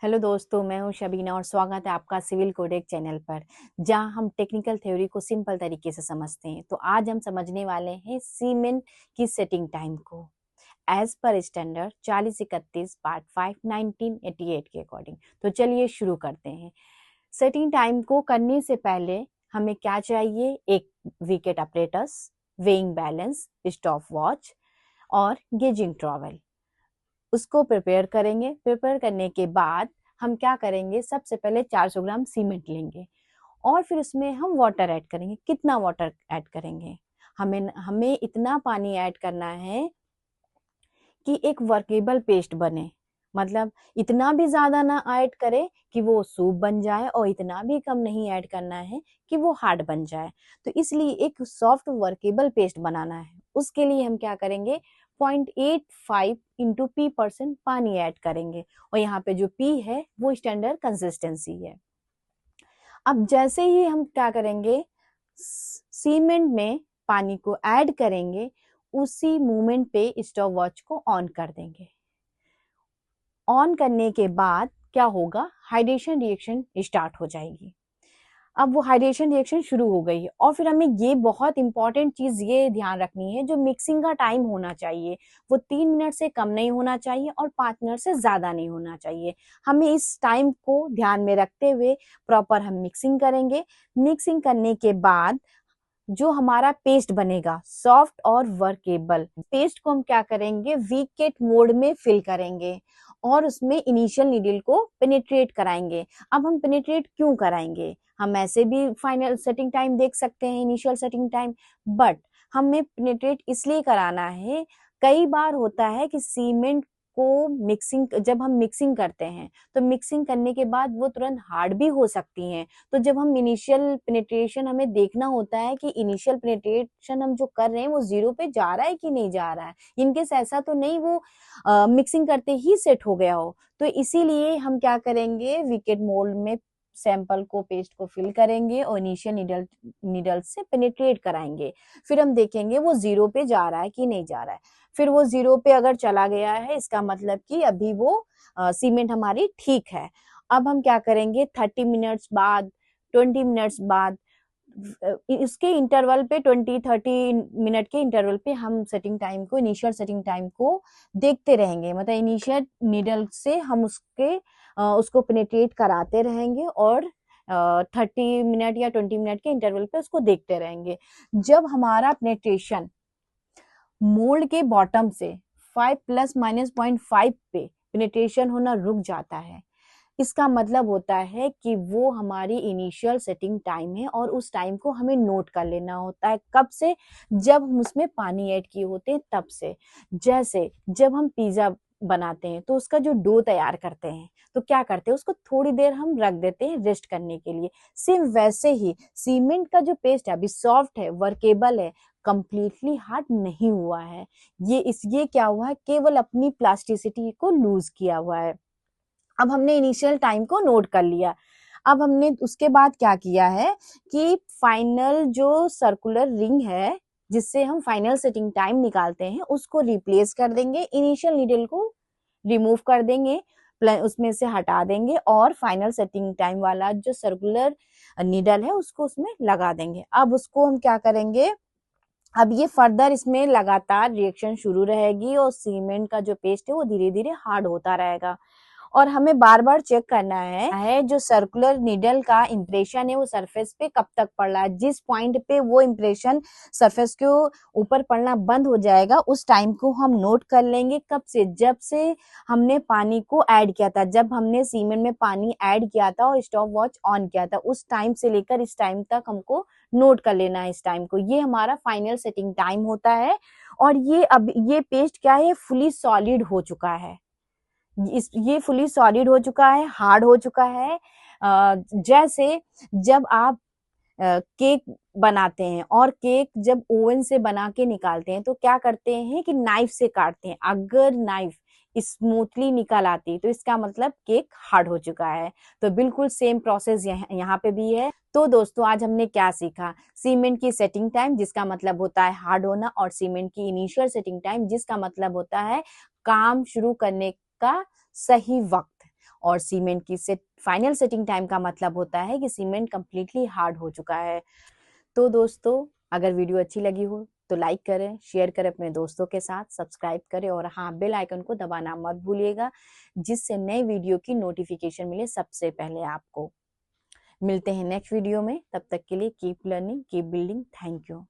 Hello दोस्तों, मैं हूं शबीना और स्वागत है आपका सिविल कोडेक चैनल पर, जहां हम टेक्निकल थ्योरी को सिंपल तरीके से समझते हैं। तो आज हम समझने वाले हैं सीमेंट की सेटिंग टाइम को एज पर स्टैंडर्ड 4031 पार्ट 5 1988 के अकॉर्डिंग। तो चलिए शुरू करते हैं। सेटिंग टाइम को करने से पहले हमें क्या चाहिए? एक wicket operators, weighing balance, stop watch और गेजिंग ट्रॉवल। उसको प्रिपेयर करेंगे। प्रिपेयर करने के बाद हम क्या करेंगे? सबसे पहले 400 ग्राम सीमेंट लेंगे और फिर उसमें हम वाटर ऐड करेंगे। कितना वाटर ऐड करेंगे? हमें हमें इतना पानी ऐड करना है कि एक वर्केबल पेस्ट बने। मतलब इतना भी ज्यादा ना ऐड करे कि वो सूप बन जाए और इतना भी कम नहीं ऐड करना है कि वो हार्ड बन जाए। तो इसलिए एक सॉफ्ट वर्केबल पेस्ट बनाना है। उसके लिए हम क्या करेंगे? 0.85 इंटू P% पानी ऐड करेंगे और यहाँ पे जो P है वो स्टैंडर्ड कंसिस्टेंसी है। अब जैसे ही हम क्या करेंगे? सीमेंट में पानी को ऐड करेंगे, उसी मोमेंट पे स्टॉप वॉच को ऑन कर देंगे। ऑन करने के बाद क्या होगा? हाइड्रेशन रिएक्शन स्टार्ट हो जाएगी। अब वो हाइड्रेशन रिएक्शन शुरू हो गई है और फिर हमें ये बहुत इंपॉर्टेंट चीज ये ध्यान रखनी है, जो मिक्सिंग का टाइम होना चाहिए वो 3 मिनट से कम नहीं होना चाहिए और 5 मिनट से ज्यादा नहीं होना चाहिए। हमें इस टाइम को ध्यान में रखते हुए प्रॉपर हम मिक्सिंग करेंगे। मिक्सिंग करने के बाद जो हमारा पेस्ट बनेगा सॉफ्ट और वर्केबल, पेस्ट को हम क्या करेंगे? वीकेट मोड में फिल करेंगे और उसमें इनिशियल नीडल को पेनिट्रेट कराएंगे। अब हम पेनिट्रेट क्यों कराएंगे? हम ऐसे भी फाइनल सेटिंग टाइम देख सकते हैं, इनिशियल सेटिंग टाइम, बट हमें पेनिट्रेट इसलिए कराना है। कई बार होता है कि सीमेंट को मिक्सिंग, जब हम मिक्सिंग करते हैं तो मिक्सिंग करने के बाद वो तुरंत हार्ड भी हो सकती हैं। तो जब हम इनिशियल पेनिट्रेशन, हमें देखना होता है कि इनिशियल पेनिट्रेशन हम जो कर रहे हैं वो 0 पे जा रहा है कि नहीं जा रहा है। इनकेस ऐसा तो नहीं वो मिक्सिंग करते ही सेट हो गया हो। तो इसीलिए हम क्या करेंगे? विकेट मोल्ड में सैंपल को, पेस्ट को फिल करेंगे और इनिशियल नीडल से पेनिट्रेट कराएंगे। फिर हम देखेंगे वो 0 पे जा रहा है कि नहीं जा रहा है। फिर वो 0 पे अगर चला गया है, इसका मतलब कि अभी वो सीमेंट हमारी ठीक है। अब हम क्या करेंगे? 30 मिनट्स बाद, 20 मिनट्स बाद, इसके इंटरवल पे 20-30 मिनट के इंटरवल पे हम सेटिंग टाइम को, इनिशियल सेटिंग टाइम को देखते रहेंगे। मतलब इनिशियल नीडल से हम उसको पेनिट्रेट कराते रहेंगे और 30 मिनट या 20 मिनट के इंटरवल पे उसको देखते रहेंगे। जब हमारा पेनिट्रेशन मोल्ड के बॉटम से 5 ± 0.5 पे पेनिट्रेशन होना रुक जाता है, इसका मतलब होता है कि वो हमारी इनिशियल सेटिंग टाइम है और उस टाइम को हमें नोट कर लेना होता है। कब से? जब हम उसमें पानी ऐड किए होते हैं तब से। जैसे जब हम पिज्जा बनाते हैं तो उसका जो डो तैयार करते हैं तो क्या करते हैं? उसको थोड़ी देर हम रख देते हैं रेस्ट करने के लिए। सेम वैसे ही सीमेंट का जो पेस्ट है अभी सॉफ्ट है, वर्केबल है, कंप्लीटली हार्ड नहीं हुआ है। ये क्या हुआ है? केवल अपनी प्लास्टिसिटी को लूज किया हुआ है। अब हमने इनिशियल टाइम को नोट कर लिया। अब हमने उसके बाद क्या किया है कि फाइनल जो सर्कुलर रिंग है जिससे हम फाइनल सेटिंग टाइम निकालते हैं उसको रिप्लेस कर देंगे। इनिशियल नीडल को रिमूव कर देंगे, उसमें से हटा देंगे और फाइनल सेटिंग टाइम वाला जो सर्कुलर नीडल है उसको उसमें लगा देंगे। अब उसको हम क्या करेंगे? अब ये फर्दर इसमें लगातार रिएक्शन शुरू रहेगी और सीमेंट का जो पेस्ट है वो धीरे धीरे हार्ड होता रहेगा। और हमें बार बार चेक करना है जो सर्कुलर नीडल का इंप्रेशन है वो सरफेस पे कब तक पड़ रहा है। जिस पॉइंट पे वो इंप्रेशन सरफेस के ऊपर पड़ना बंद हो जाएगा उस टाइम को हम नोट कर लेंगे। कब से? जब से हमने पानी को ऐड किया था, जब हमने सीमेंट में पानी ऐड किया था और स्टॉप वॉच ऑन किया था, उस टाइम से लेकर इस टाइम तक हमको नोट कर लेना है। इस टाइम को, ये हमारा फाइनल सेटिंग टाइम होता है। और ये पेस्ट क्या है? फुली सॉलिड हो चुका है। ये फुली सॉलिड हो चुका है, हार्ड हो चुका है। जैसे जब आप केक बनाते हैं और केक जब ओवन से बना के निकालते हैं तो क्या करते हैं कि नाइफ से काटते हैं। अगर नाइफ स्मूथली निकल आती तो इसका मतलब केक हार्ड हो चुका है। तो बिल्कुल सेम प्रोसेस यहाँ पे भी है। तो दोस्तों आज हमने क्या सीखा? सीमेंट की सेटिंग टाइम जिसका मतलब होता है हार्ड होना, और सीमेंट की इनिशियल सेटिंग टाइम जिसका मतलब होता है काम शुरू करने का सही वक्त। और सीमेंट की फाइनल सेटिंग टाइम का मतलब होता है कि सीमेंट कंप्लीटली हार्ड हो चुका है। तो दोस्तों, अगर वीडियो अच्छी लगी हो तो लाइक करें, शेयर करें अपने दोस्तों के साथ, सब्सक्राइब करें और हाँ, बेल आइकन को दबाना मत भूलिएगा, जिससे नए वीडियो की नोटिफिकेशन मिले सबसे पहले आपको। मिलते हैं नेक्स्ट वीडियो में, तब तक के लिए keep learning, keep building. Thank you.